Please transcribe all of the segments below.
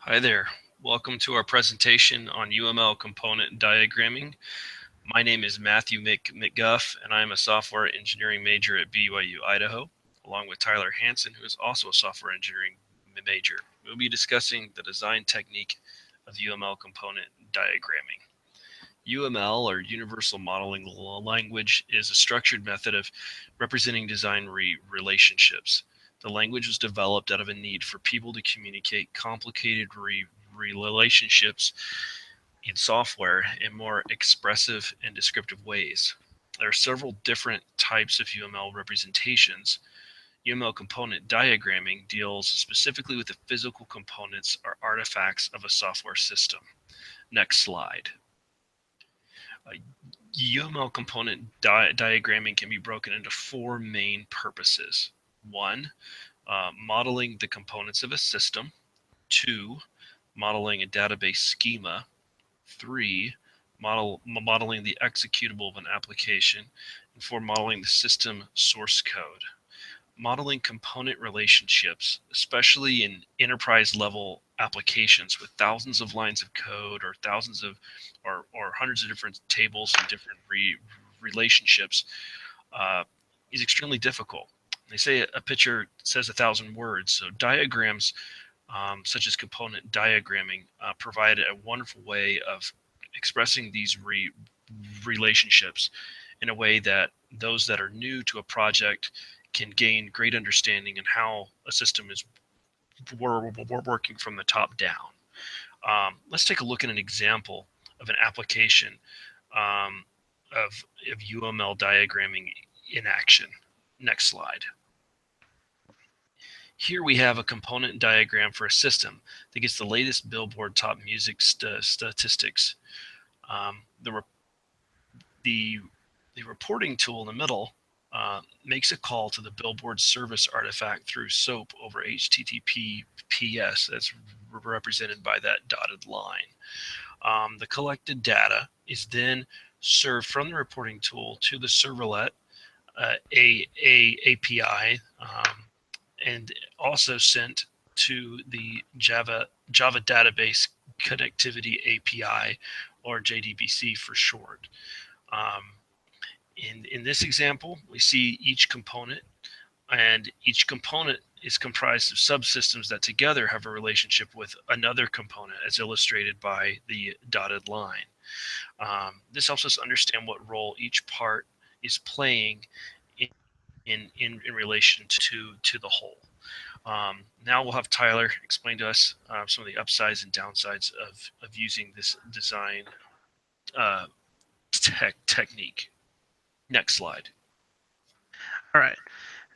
Hi there. Welcome to our presentation on UML component diagramming. My name is Matthew McGuff, and I am a software engineering major at BYU, Idaho, along with Tyler Hansen, who is also a software engineering major. We'll be discussing the design technique of UML component diagramming. UML, or Universal Modeling Language, is a structured method of representing design relationships. The language was developed out of a need for people to communicate complicated relationships in software in more expressive and descriptive ways. There are several different types of UML representations. UML component diagramming deals specifically with the physical components or artifacts of a software system. Next slide. UML component diagramming can be broken into four main purposes. One, modeling the components of a system. Two, modeling a database schema. Three, modeling the executable of an application. And four, modeling the system source code. Modeling component relationships, especially in enterprise level applications with thousands of lines of code or thousands of or hundreds of different tables and different relationships, is extremely difficult. They say a picture says 1,000 words, so diagrams such as component diagramming provide a wonderful way of expressing these relationships in a way that those that are new to a project can gain great understanding in how a system is working from the top down. Let's take a look at an example of an application of UML diagramming in action. Next slide. Here we have a component diagram for a system that gets the latest Billboard top music statistics. The reporting tool in the middle makes a call to the Billboard service artifact through SOAP over HTTPS. That's represented by that dotted line. The collected data is then served from the reporting tool to the servlet API, and also sent to the Java Database Connectivity API, or JDBC for short. In this example, we see each component, and each component is comprised of subsystems that together have a relationship with another component, as illustrated by the dotted line. This helps us understand what role each part is playing in relation to the whole. Now we'll have Tyler explain to us some of the upsides and downsides of using this design technique. Next slide. All right.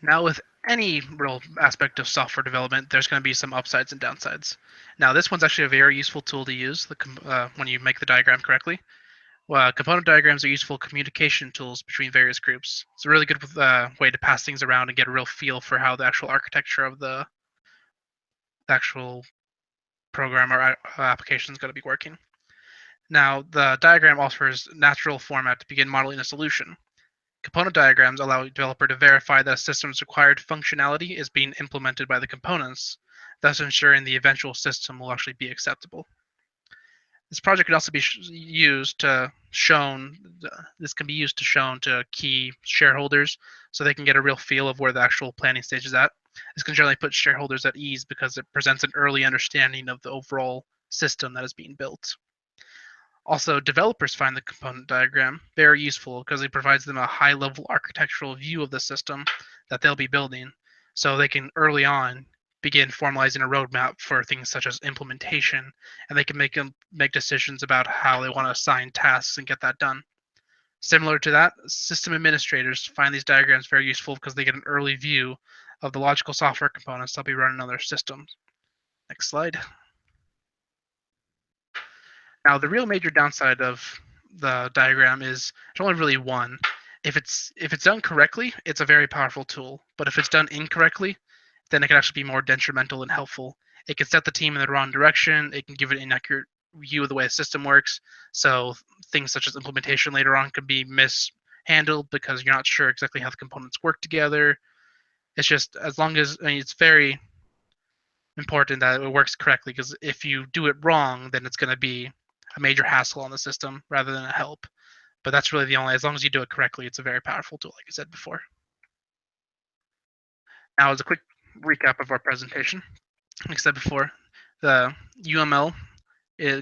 Now, with any real aspect of software development, there's going to be some upsides and downsides. Now, this one's actually a very useful tool to use when you make the diagram correctly. Component diagrams are useful communication tools between various groups. It's a really good way to pass things around and get a real feel for how the actual architecture of the actual program or application is going to be working. Now, the diagram offers natural format to begin modeling a solution. Component diagrams allow a developer to verify that a system's required functionality is being implemented by the components, thus ensuring the eventual system will actually be acceptable. This project can also be used to shown to key shareholders so they can get a real feel of where the actual planning stage is at. This can generally put shareholders at ease because it presents an early understanding of the overall system that is being built. Also, developers find the component diagram very useful because it provides them a high-level architectural view of the system that they'll be building, so they can early on begin formalizing a roadmap for things such as implementation, and they can make decisions about how they want to assign tasks and get that done. Similar to that, system administrators find these diagrams very useful because they get an early view of the logical software components they'll be running on their systems. Next slide. Now, the real major downside of the diagram is there's only really one. If it's done correctly, it's a very powerful tool. But if it's done incorrectly, then it can actually be more detrimental than helpful. It can set the team in the wrong direction. It can give an inaccurate view of the way a system works. So things such as implementation later on can be mishandled because you're not sure exactly how the components work together. It's just, as long as, it's very important that it works correctly, because if you do it wrong, then it's going to be a major hassle on the system rather than a help. But that's really the only, as long as you do it correctly, it's a very powerful tool, like I said before. Now, as a quick recap of our presentation, like I said before, the UML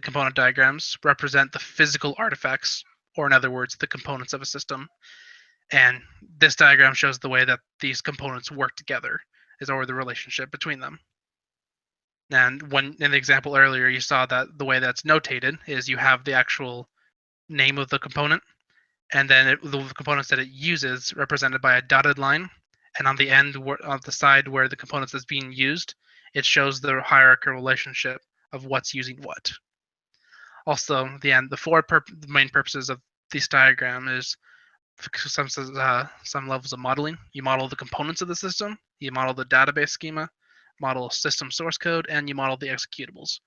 component diagrams represent the physical artifacts, or in other words, the components of a system. And this diagram shows the way that these components work together, or the relationship between them. And when in the example earlier, you saw that the way that's notated is you have the actual name of the component, and then the components that it uses represented by a dotted line. And on the end, on the side where the components that's being used, it shows the hierarchical relationship of what's using what. Also, the four main purposes of this diagram is some levels of modeling. You model the components of the system, you model the database schema, model system source code, and you model the executables.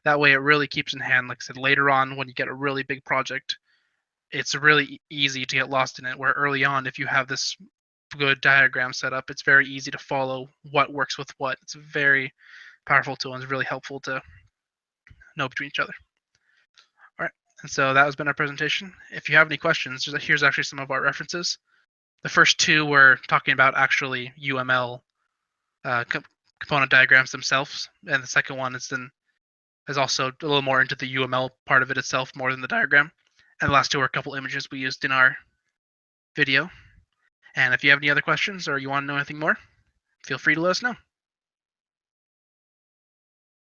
That way it really keeps in hand. Like I said, later on when you get a really big project, it's really easy to get lost in it, where early on, if you have this good diagram set up, it's very easy to follow what works with what. It's a very powerful tool and it's really helpful to know between each other. All right, and so that has been our presentation. If you have any questions, here's actually some of our references. The first two were talking about actually UML component diagrams themselves, and the second one is also a little more into the UML part of it itself more than the diagram. And the last two are a couple images we used in our video. And if you have any other questions or you want to know anything more, feel free to let us know.